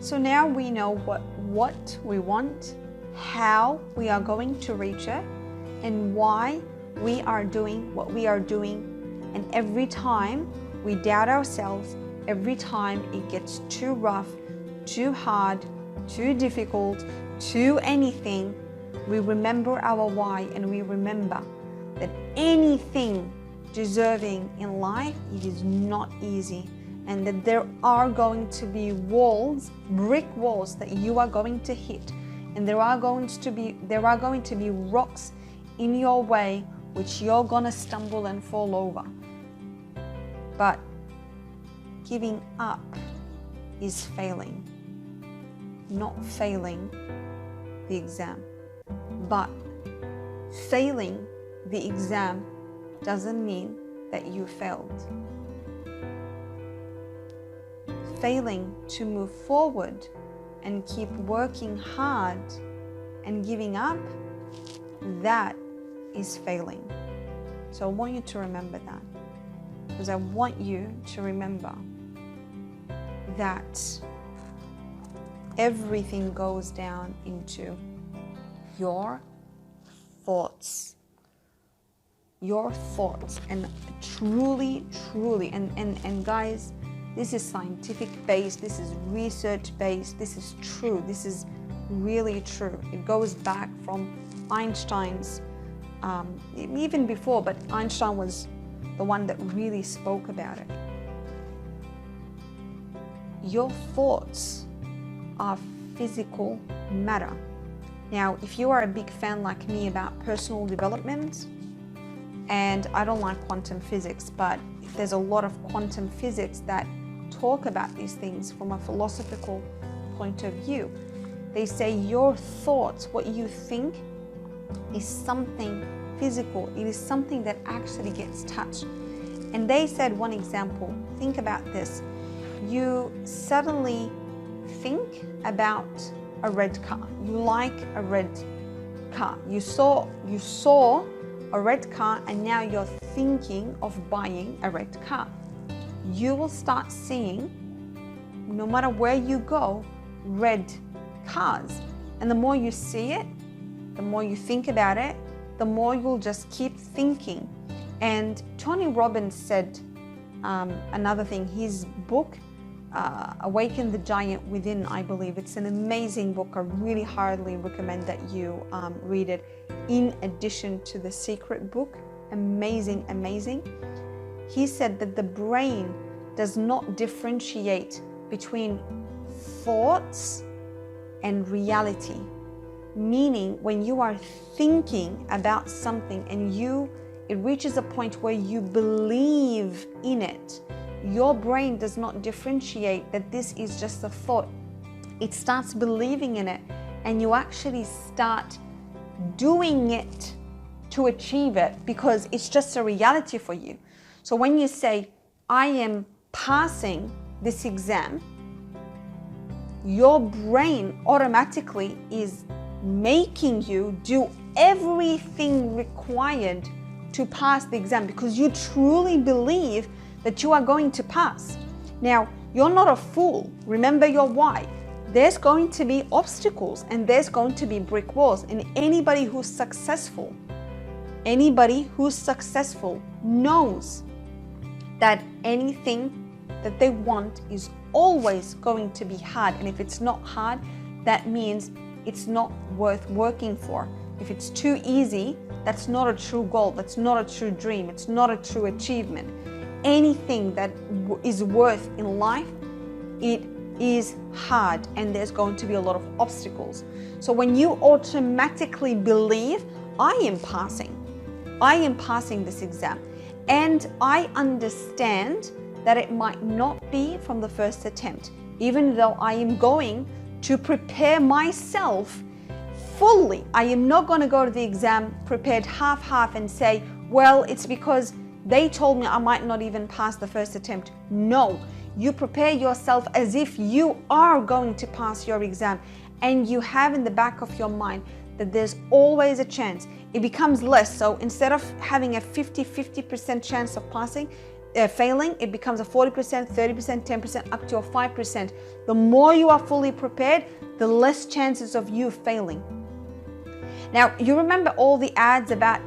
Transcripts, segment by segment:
So now we know what we want, how we are going to reach it, and why we are doing what we are doing. And every time we doubt ourselves, every time it gets too rough, too hard, too difficult, too anything, we remember our why, and we remember that anything deserving in life, it is not easy, and that there are going to be walls, brick walls that you are going to hit, and there are going to be rocks in your way which you're gonna stumble and fall over. But giving up is failing, not failing the exam. But failing the exam doesn't mean that you failed. Failing to move forward and keep working hard and giving up, that is failing. So I want you to remember that, because I want you to remember that everything goes down into your thoughts. Your thoughts. And truly, and guys, this is scientific based, this is research based, this is true, this is really true. It goes back from Einstein's, even before, but Einstein was the one that really spoke about it. Your thoughts are physical matter. Now, if you are a big fan like me about personal development, and I don't like quantum physics, but there's a lot of quantum physics that talk about these things from a philosophical point of view. They say your thoughts, what you think, is something physical. It is something that actually gets touched. And they said one example, think about this. You suddenly think about a red car. You like a red car. You saw a red car, and now you're thinking of buying a red car. You will start seeing, no matter where you go, red cars. And the more you see it, the more you think about it, the more you'll just keep thinking. And Tony Robbins said another thing, his book, Awaken the Giant Within, I believe. It's an amazing book. I really highly recommend that you read it in addition to the secret book. Amazing, amazing. He said that the brain does not differentiate between thoughts and reality. Meaning, when you are thinking about something and it reaches a point where you believe in it, your brain does not differentiate that this is just a thought. It starts believing in it, and you actually start doing it to achieve it, because it's just a reality for you. So when you say, I am passing this exam, your brain automatically is making you do everything required to pass the exam, because you truly believe that you are going to pass. Now, you're not a fool. Remember your why. There's going to be obstacles, and there's going to be brick walls. And anybody who's successful knows that anything that they want is always going to be hard. And if it's not hard, that means it's not worth working for. If it's too easy, that's not a true goal. That's not a true dream. It's not a true achievement. Anything that is worth in life, it is hard, and there's going to be a lot of obstacles. So when you automatically believe, I am passing this exam, and I understand that it might not be from the first attempt, even though I am going to prepare myself fully. I am not going to go to the exam prepared half and say, well, it's because they told me I might not even pass the first attempt. No, you prepare yourself as if you are going to pass your exam, and you have in the back of your mind that there's always a chance. It becomes less. So instead of having a 50% chance of passing, failing, it becomes a 40%, 30%, 10%, up to a 5%. The more you are fully prepared, the less chances of you failing. Now, you remember all the ads about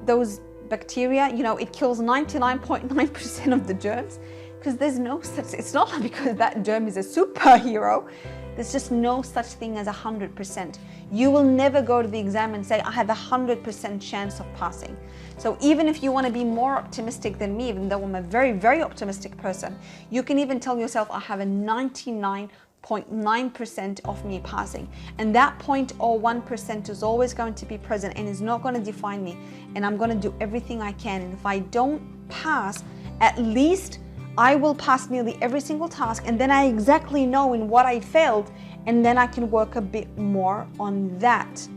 those bacteria? You know, it kills 99.9% of the germs, because there's no such, it's not like because that germ is a superhero. There's just no such thing as 100%. You will never go to the exam and say, I have a 100% chance of passing. So even if you want to be more optimistic than me, even though I'm a very, very optimistic person, you can even tell yourself, I have a 99.9% of me passing. And that 0.01% is always going to be present and is not going to define me. And I'm going to do everything I can. And if I don't pass, at least I will pass nearly every single task, and then I exactly know in what I failed, and then I can work a bit more on that.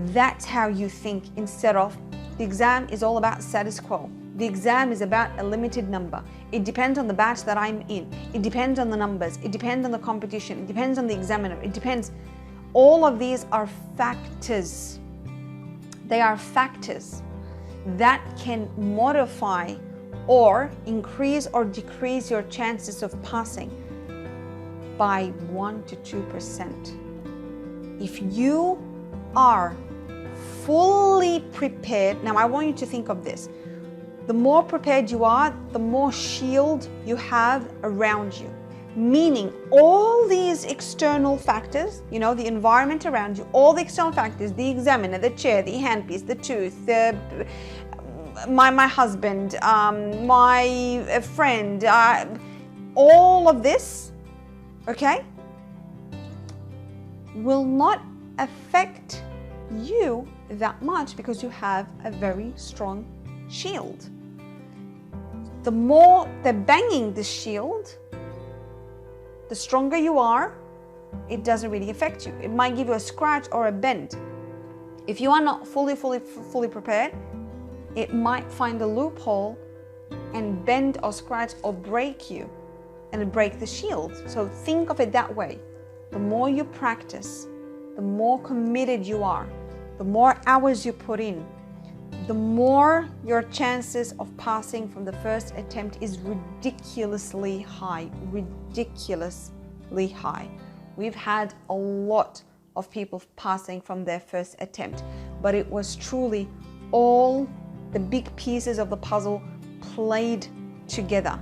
That's how you think, instead of the exam is all about status quo. The exam is about a limited number. It depends on the batch that I'm in. It depends on the numbers. It depends on the competition. It depends on the examiner. It depends. All of these are factors. They are factors that can modify or increase or decrease your chances of passing by 1 to 2%. If you are fully prepared, now I want you to think of this. The more prepared you are, the more shield you have around you. Meaning all these external factors, you know, the environment around you, all the external factors, the examiner, the chair, the handpiece, the tooth, my husband, my friend, all of this, okay, will not affect you that much because you have a very strong shield. The more they're banging the shield, the stronger you are, it doesn't really affect you. It might give you a scratch or a bend. If you are not fully prepared, it might find a loophole and bend or scratch or break you and break the shield. So think of it that way. The more you practice, the more committed you are, the more hours you put in, the more your chances of passing from the first attempt is ridiculously high, ridiculously high. We've had a lot of people passing from their first attempt, but it was truly all the big pieces of the puzzle played together.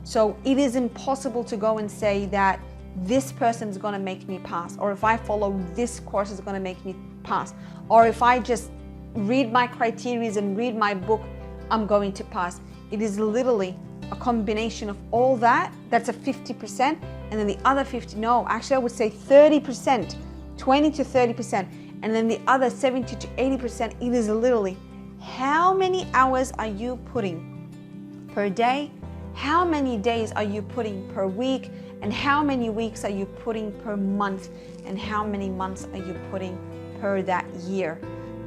So it is impossible to go and say that this person is going to make me pass, or if I follow this course is going to make me pass, or if I just read my criteria and read my book, I'm going to pass. It is literally a combination of all that. That's a 50%, and then the other 50, no, actually I would say 30%, 20 to 30%, and then the other 70 to 80%, it is literally how many hours are you putting per day? How many days are you putting per week? And how many weeks are you putting per month? And how many months are you putting per that year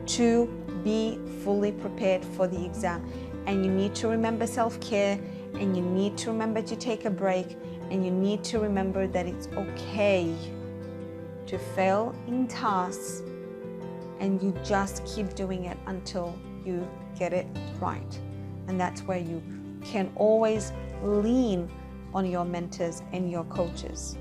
to be fully prepared for the exam? And you need to remember self-care, and you need to remember to take a break, and you need to remember that it's okay to fail in tasks, and you just keep doing it until you get it right. And that's where you can always lean on your mentors and your coaches.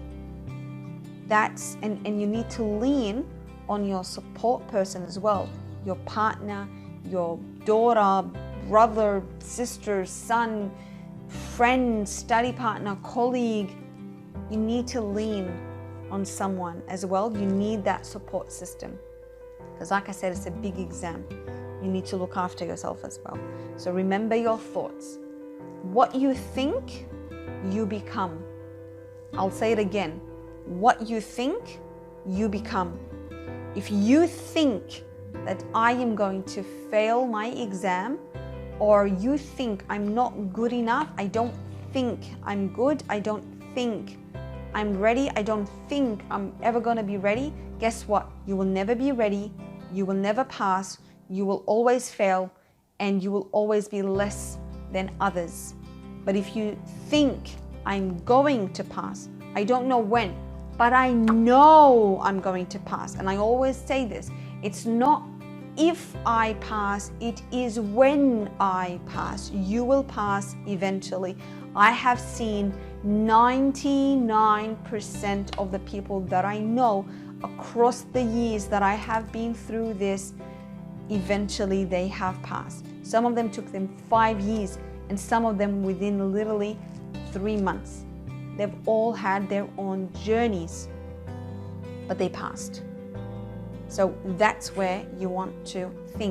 And you need to lean on your support person as well, your partner, your daughter, brother, sister, son, friend, study partner, colleague. You need to lean on someone as well. You need that support system, because like I said, it's a big exam. You need to look after yourself as well. So remember your thoughts. What you think, you become. I'll say it again. What you think, you become. If you think that I am going to fail my exam, or you think I'm not good enough, I don't think I'm good, I don't think I'm ready, I don't think I'm ever going to be ready, guess what? You will never be ready, you will never pass, you will always fail, and you will always be less than others. But if you think I'm going to pass, I don't know when, but I know I'm going to pass. And I always say this, it's not if I pass, it is when I pass. You will pass eventually. I have seen 99% of the people that I know across the years that I have been through this, eventually they have passed. Some of them took them 5 years, and some of them within literally 3 months. They've all had their own journeys, but they passed. So that's where you want to think.